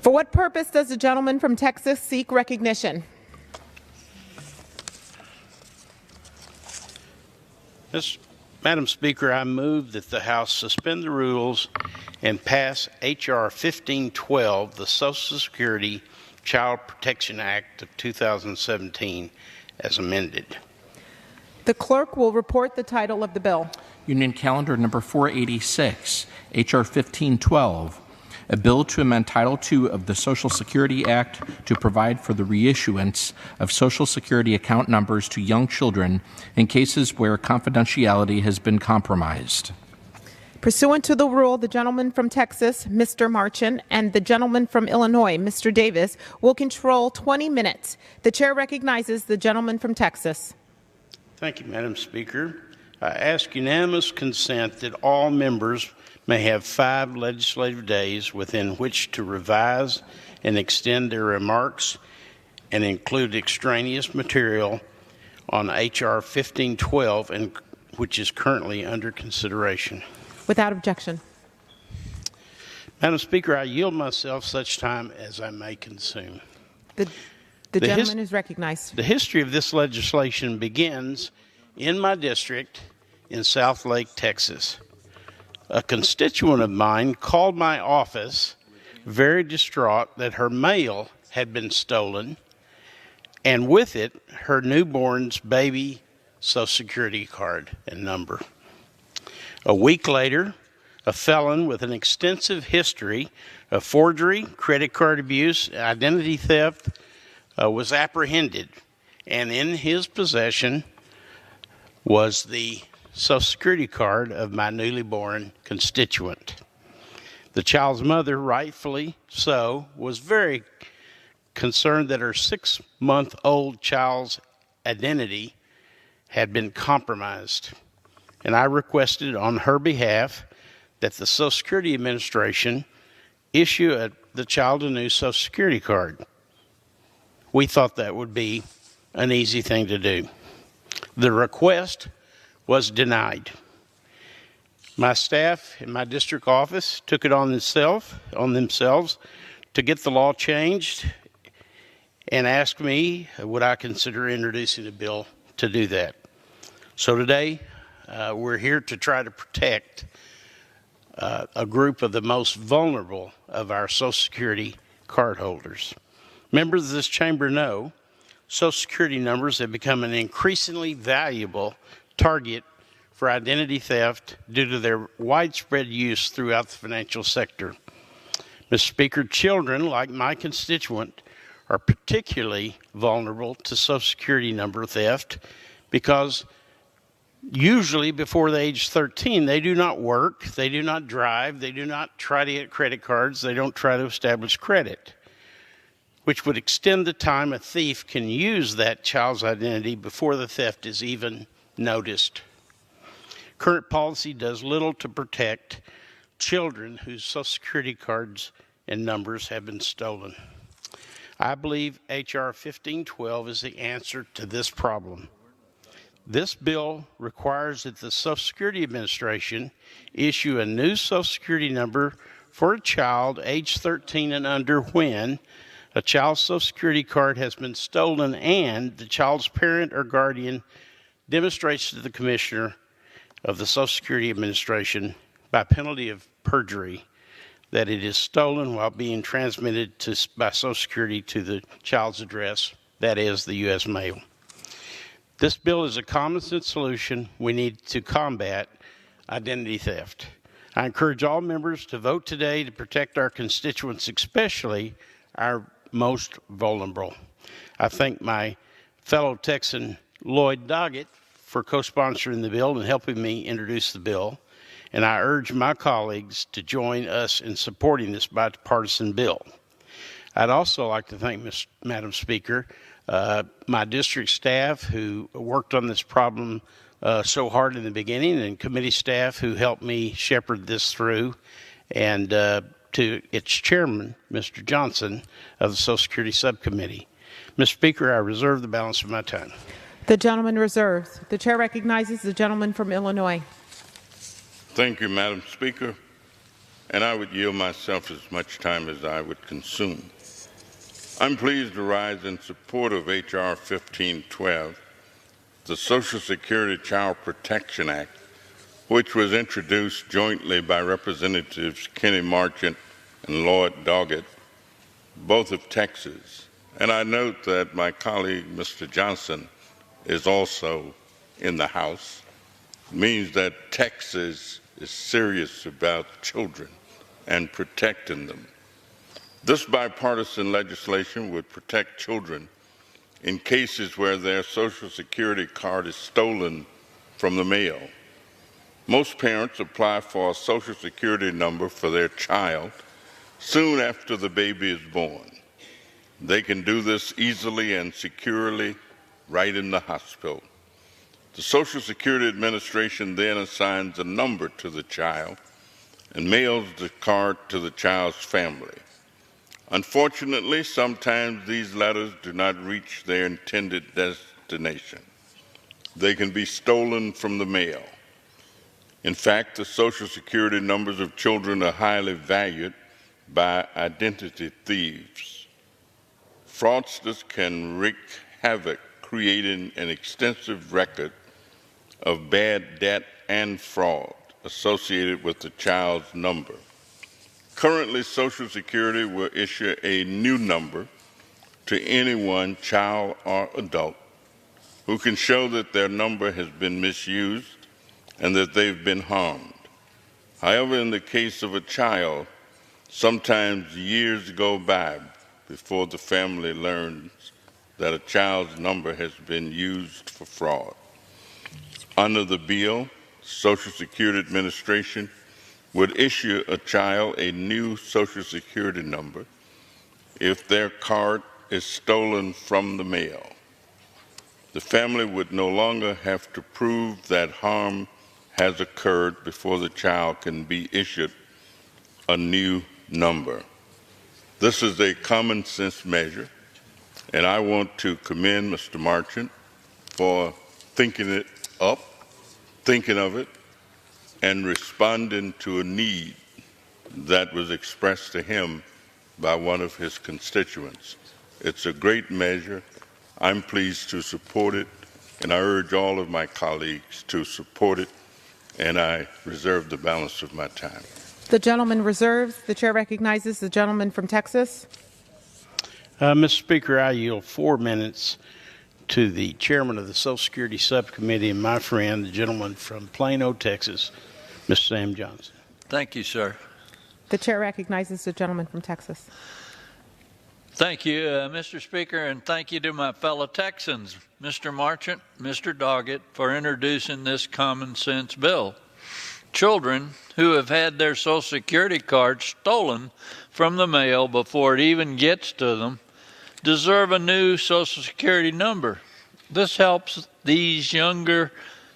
For what purpose does the gentleman from Texas seek recognition? Madam Speaker, I move that the House suspend the rules and pass H.R. 1512, the Social Security Child Protection Act of 2017, as amended. The clerk will report the title of the bill. Union Calendar number 486, H.R. 1512, a bill to amend Title II of the Social Security Act to provide for the reissuance of Social Security account numbers to young children in cases where confidentiality has been compromised. Pursuant to the rule, the gentleman from Texas, Mr. Marchant, and the gentleman from Illinois, Mr. Davis, will control 20 minutes. The chair recognizes the gentleman from Texas. Thank you, Madam Speaker. I ask unanimous consent that all members may have 5 legislative days within which to revise and extend their remarks and include extraneous material on H.R. 1512, which is currently under consideration. Without objection. Madam Speaker, I yield myself such time as I may consume. The gentleman is recognized. The history of this legislation begins in my district in South Lake, Texas. A constituent of mine called my office very distraught that her mail had been stolen, and with it, her newborn's baby Social Security card and number. A week later, a felon with an extensive history of forgery, credit card abuse, identity theft was apprehended, and in his possession was the Social Security card of my newly born constituent. The child's mother, rightfully so, was very concerned that her 6-month-old child's identity had been compromised, and I requested on her behalf that the Social Security Administration issue the child a new Social Security card. We thought that would be an easy thing to do. The request was denied. My staff in my district office took it on themselves to get the law changed and asked me, would I consider introducing a bill to do that? So today, we're here to try to protect a group of the most vulnerable of our Social Security cardholders. Members of this chamber know Social Security numbers have become an increasingly valuable target for identity theft due to their widespread use throughout the financial sector. Mr. Speaker, children like my constituent are particularly vulnerable to Social Security number theft because usually before the age 13, they do not work, they do not drive, they do not try to get credit cards, they don't try to establish credit, which would extend the time a thief can use that child's identity before the theft is even noticed. Current policy does little to protect children whose Social Security cards and numbers have been stolen. I believe H.R. 1512 is the answer to this problem. This bill requires that the Social Security Administration issue a new Social Security number for a child age 13 and under when a child's Social Security card has been stolen and the child's parent or guardian demonstrates to the Commissioner of the Social Security Administration by penalty of perjury that it is stolen while being transmitted by Social Security to the child's address, that is, the U.S. mail. This bill is a common sense solution we need to combat identity theft. I encourage all members to vote today to protect our constituents, especially our most vulnerable. I thank my fellow Texan Lloyd Doggett for co-sponsoring the bill and helping me introduce the bill, and I urge my colleagues to join us in supporting this bipartisan bill. I'd also like to thank Madam Speaker, my district staff who worked on this problem so hard in the beginning, and committee staff who helped me shepherd this through, and to its chairman, Mr. Johnson, of the Social Security Subcommittee. Mr. Speaker, I reserve the balance of my time. The gentleman reserves. The chair recognizes the gentleman from Illinois. Thank you, Madam Speaker. and I would yield myself as much time as I would consume. I'm pleased to rise in support of H.R. 1512, the Social Security Child Protection Act, which was introduced jointly by Representatives Kenny Marchant and Lloyd Doggett, both of Texas. And I note that my colleague, Mr. Johnson, is also in the House. It means that Texas is serious about children and protecting them. This bipartisan legislation would protect children in cases where their Social Security card is stolen from the mail. Most parents apply for a Social Security number for their child soon after the baby is born. They can do this easily and securely right in the hospital. The Social Security Administration then assigns a number to the child and mails the card to the child's family. Unfortunately, sometimes these letters do not reach their intended destination. They can be stolen from the mail. In fact, the Social Security numbers of children are highly valued by identity thieves. Fraudsters can wreak havoc, creating an extensive record of bad debt and fraud associated with the child's number. Currently, Social Security will issue a new number to anyone, child or adult, who can show that their number has been misused and that they've been harmed. However, in the case of a child, sometimes years go by before the family learns that a child's number has been used for fraud. Under the bill, Social Security Administration would issue a child a new Social Security number if their card is stolen from the mail. The family would no longer have to prove that harm has occurred before the child can be issued a new number. This is a common sense measure, and I want to commend Mr. Marchant for thinking it up, thinking of it, and responding to a need that was expressed to him by one of his constituents. It's a great measure. I'm pleased to support it, and I urge all of my colleagues to support it, and I reserve the balance of my time. The gentleman reserves. The chair recognizes the gentleman from Texas. Mr. Speaker, I yield 4 minutes to the chairman of the Social Security Subcommittee and my friend, the gentleman from Plano, Texas, Mr. Sam Johnson. Thank you, sir. The chair recognizes the gentleman from Texas. Thank you, Mr. Speaker, and thank you to my fellow Texans, Mr. Marchant, Mr. Doggett, for introducing this common sense bill. Children who have had their Social Security cards stolen from the mail before it even gets to them deserve a new Social Security number. This helps these younger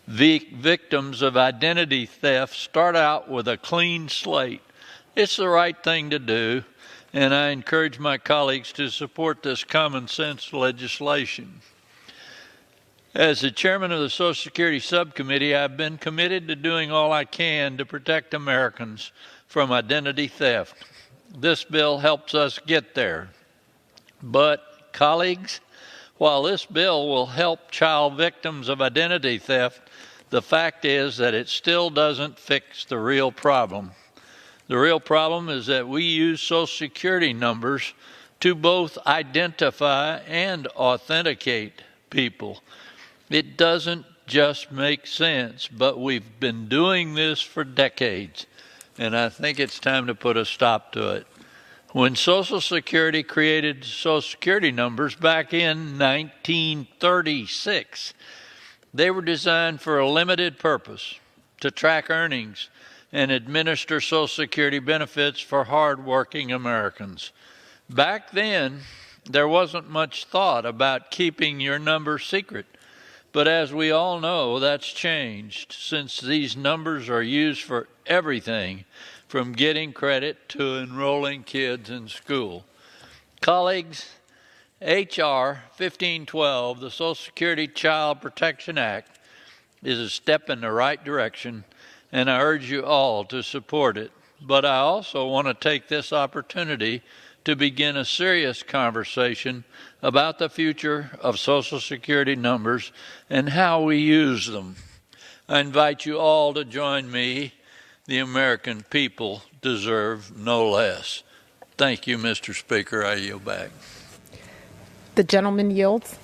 victims of identity theft start out with a clean slate. It's the right thing to do, and I encourage my colleagues to support this common sense legislation. As the chairman of the Social Security Subcommittee, I've been committed to doing all I can to protect Americans from identity theft. This bill helps us get there. But, colleagues, while this bill will help child victims of identity theft, the fact is that it still doesn't fix the real problem. The real problem is that we use Social Security numbers to both identify and authenticate people. It doesn't just make sense, but we've been doing this for decades, and I think it's time to put a stop to it. When Social Security created Social Security numbers back in 1936, they were designed for a limited purpose, to track earnings and administer Social Security benefits for hardworking Americans. Back then, there wasn't much thought about keeping your number secret. But as we all know, that's changed since these numbers are used for everything from getting credit to enrolling kids in school. Colleagues, H.R. 1512, the Social Security Child Protection Act, is a step in the right direction, and I urge you all to support it. but I also want to take this opportunity to begin a serious conversation about the future of Social Security numbers and how we use them. I invite you all to join me. The American people deserve no less. Thank you, Mr. Speaker. I yield back. The gentleman yields.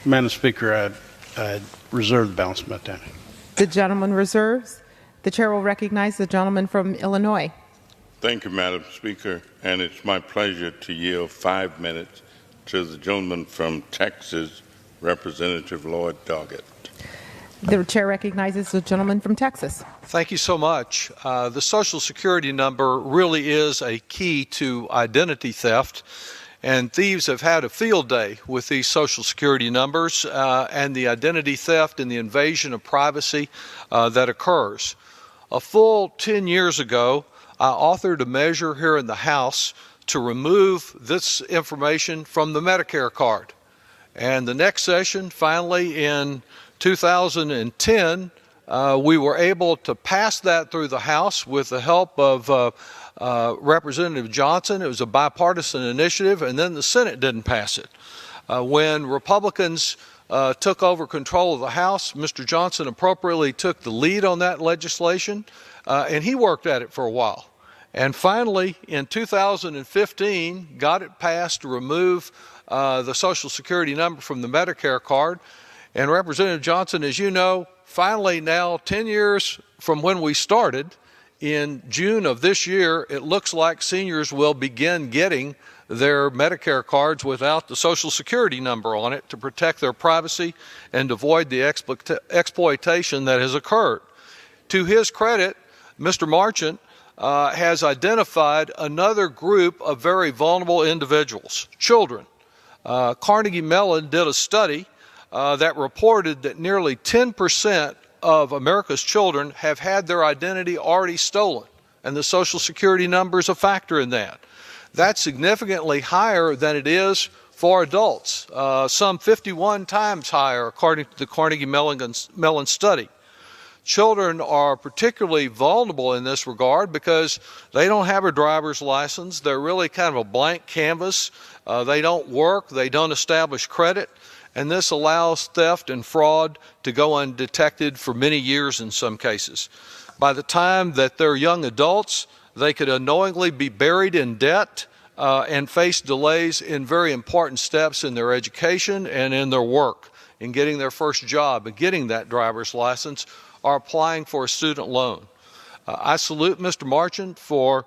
Madam Speaker, I reserve the balance of my time. The gentleman reserves. The chair will recognize the gentleman from Illinois. Thank you, Madam Speaker, and it's my pleasure to yield 5 minutes to the gentleman from Texas, Representative Lloyd Doggett. The chair recognizes the gentleman from Texas. Thank you so much. The Social Security number really is a key to identity theft, and thieves have had a field day with these Social Security numbers and the identity theft and the invasion of privacy that occurs. A full 10 years ago, I authored a measure here in the House to remove this information from the Medicare card. And the next session, finally in 2010, we were able to pass that through the House with the help of Representative Johnson. It was a bipartisan initiative, and then the Senate didn't pass it. When Republicans took over control of the House, Mr. Johnson appropriately took the lead on that legislation, and he worked at it for a while. And finally, in 2015, got it passed to remove the Social Security number from the Medicare card. And Representative Johnson, as you know, finally now 10 years from when we started, in June of this year, it looks like seniors will begin getting their Medicare cards without the Social Security number on it to protect their privacy and avoid the exploitation that has occurred. To his credit, Mr. Marchant has identified another group of very vulnerable individuals, children. Carnegie Mellon did a study that reported that nearly 10% of America's children have had their identity already stolen, and the Social Security number is a factor in that. That's significantly higher than it is for adults, some 51 times higher according to the Carnegie Mellon study. Children are particularly vulnerable in this regard because they don't have a driver's license. They're really kind of a blank canvas. They don't work. They don't establish credit. And this allows theft and fraud to go undetected for many years in some cases. By the time that they're young adults, they could unknowingly be buried in debt and face delays in very important steps in their education and in their work, in getting their first job and getting that driver's license, or applying for a student loan. I salute Mr. Marchant for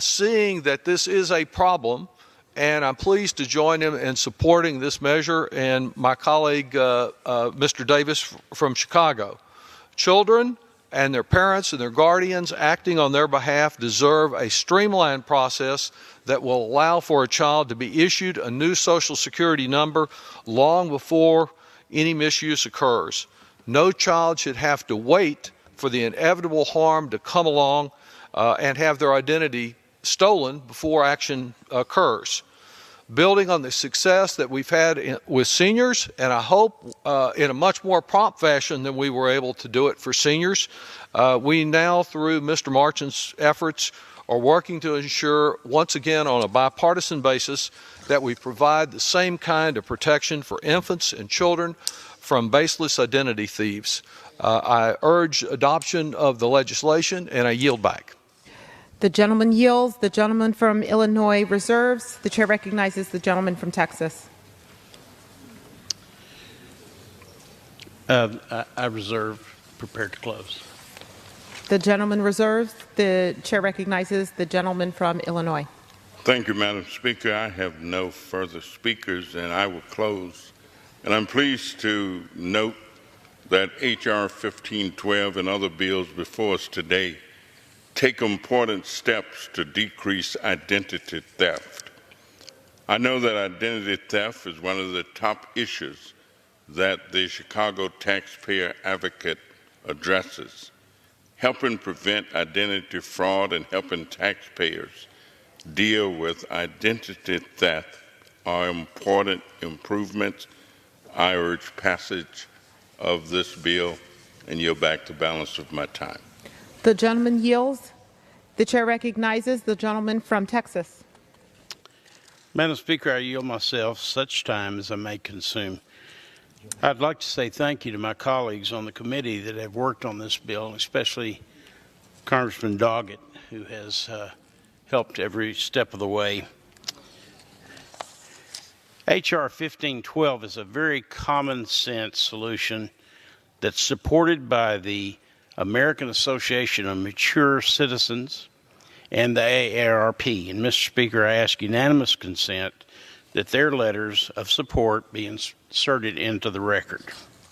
seeing that this is a problem, and I'm pleased to join him in supporting this measure and my colleague, Mr. Davis from Chicago. Children and their parents and their guardians acting on their behalf deserve a streamlined process that will allow for a child to be issued a new Social Security number long before any misuse occurs. No child should have to wait for the inevitable harm to come along and have their identity stolen before action occurs. Building on the success that we've had with seniors, and I hope in a much more prompt fashion than we were able to do it for seniors, we now, through Mr. Marchant's efforts, are working to ensure, once again on a bipartisan basis, that we provide the same kind of protection for infants and children from baseless identity thieves. I urge adoption of the legislation, and I yield back. The gentleman yields. The gentleman from Illinois reserves. The chair recognizes the gentleman from Texas. I reserve. Prepared to close. The gentleman reserves. The chair recognizes the gentleman from Illinois. Thank you, Madam Speaker. I have no further speakers, and I will close. And I'm pleased to note that H.R. 1512 and other bills before us today take important steps to decrease identity theft. I know that identity theft is one of the top issues that the Chicago Taxpayer Advocate addresses. Helping prevent identity fraud and helping taxpayers deal with identity theft are important improvements. I urge passage of this bill and yield back the balance of my time. The gentleman yields. The chair recognizes the gentleman from Texas. Madam Speaker, I yield myself such time as I may consume. I'd like to say thank you to my colleagues on the committee that have worked on this bill, especially Congressman Doggett, who has helped every step of the way. H.R. 1512 is a very common sense solution that's supported by the American Association of Mature Citizens and the AARP. And Mr. Speaker, I ask unanimous consent that their letters of support be inserted into the record.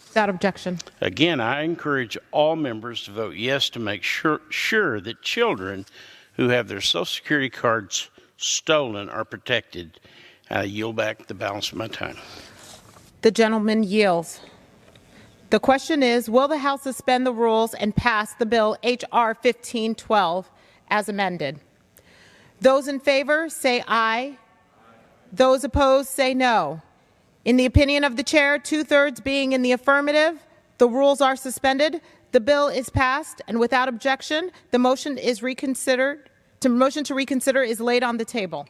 Without objection. Again, I encourage all members to vote yes to make sure that children who have their Social Security cards stolen are protected. I yield back the balance of my time. The gentleman yields. The question is, will the House suspend the rules and pass the bill H.R. 1512 as amended? Those in favor say aye. Those opposed say no. In the opinion of the chair, 2/3 being in the affirmative, the rules are suspended. The bill is passed, and without objection, the motion to reconsider is laid on the table.